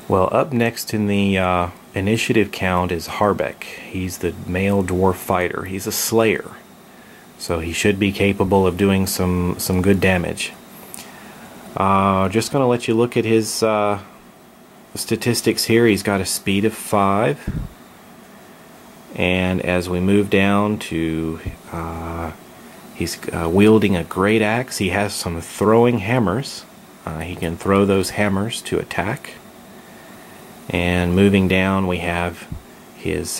Well, up next in the initiative count is Harbeck. He's the male dwarf fighter. He's a slayer, so he should be capable of doing some good damage. Just going to let you look at his statistics here. He's got a speed of 5, and as we move down to he's wielding a great axe. He has some throwing hammers. He can throw those hammers to attack. And moving down, we have his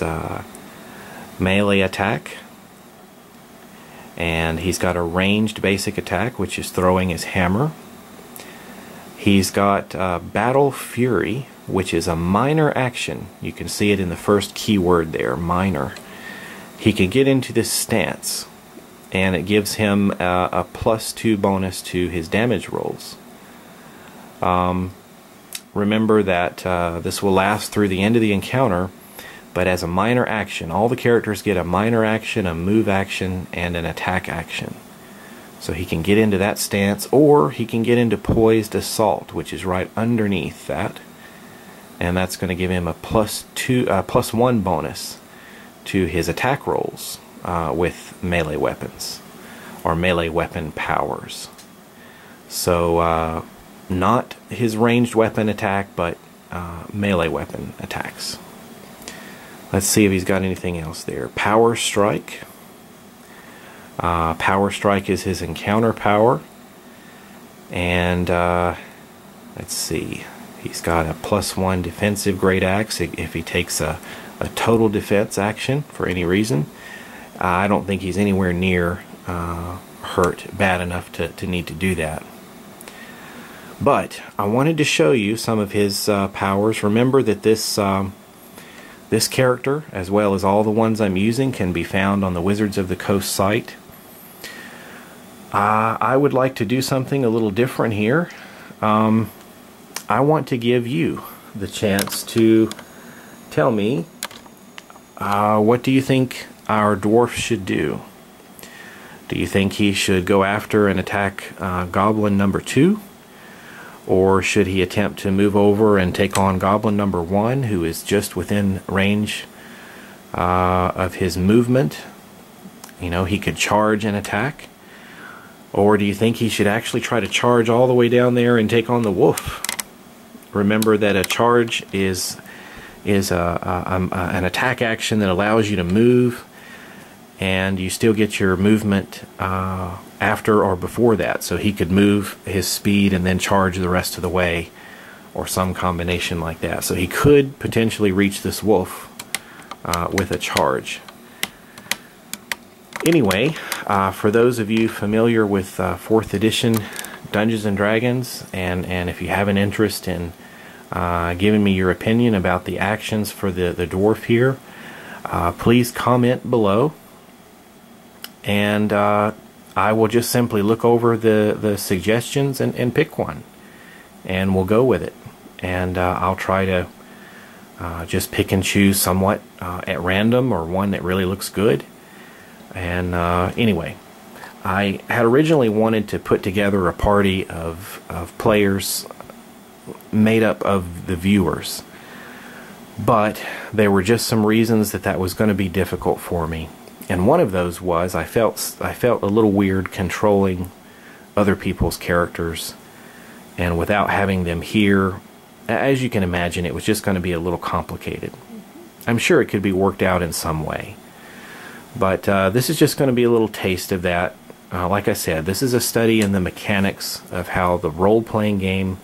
melee attack, and he's got a ranged basic attack, which is throwing his hammer. He's got Battle Fury, which is a minor action. You can see it in the first keyword there, minor. He can get into this stance, and it gives him a +2 bonus to his damage rolls. Remember that this will last through the end of the encounter, but as a minor action. All the characters get a minor action, a move action, and an attack action. So he can get into that stance, or he can get into Poised Assault, which is right underneath that. And that's going to give him a +1 bonus to his attack rolls with melee weapons, or melee weapon powers. So, not his ranged weapon attack, but melee weapon attacks. Let's see if he's got anything else there. Power Strike. Power Strike is his encounter power. And let's see. He's got a +1 defensive great axe if he takes a total defense action for any reason. I don't think he's anywhere near hurt bad enough to need to do that. But I wanted to show you some of his powers. Remember that this character, as well as all the ones I'm using, can be found on the Wizards of the Coast site. I would like to do something a little different here. I want to give you the chance to tell me what do you think our dwarf should do. Do you think he should go after and attack Goblin number 2? Or should he attempt to move over and take on Goblin number 1, who is just within range of his movement? You know, he could charge and attack. Or do you think he should actually try to charge all the way down there and take on the wolf? Remember that a charge is an attack action that allows you to move, and you still get your movement after or before that. So he could move his speed and then charge the rest of the way, or some combination like that. So he could potentially reach this wolf with a charge. Anyway, for those of you familiar with 4th edition Dungeons and Dragons, and if you have an interest in giving me your opinion about the actions for the dwarf here, please comment below, and I will just simply look over the suggestions and pick one, and we'll go with it. And I'll try to just pick and choose somewhat at random, or one that really looks good. And anyway, I had originally wanted to put together a party of players made up of the viewers, but there were just some reasons that was going to be difficult for me. And one of those was I felt a little weird controlling other people's characters, and without having them here, as you can imagine, it was just going to be a little complicated. I'm sure it could be worked out in some way, but this is just going to be a little taste of that. Like I said, this is a study in the mechanics of how the role-playing game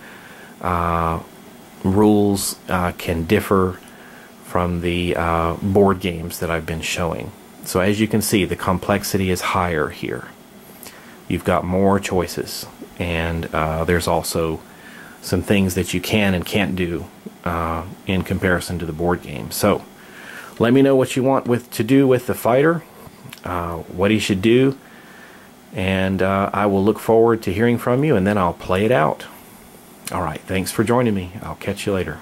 rules can differ from the board games that I've been showing. So as you can see, the complexity is higher here. You've got more choices, and there's also some things that you can and can't do in comparison to the board game. So let me know what you want to do with the fighter, what he should do, and I will look forward to hearing from you, and then I'll play it out. Alright, thanks for joining me. I'll catch you later.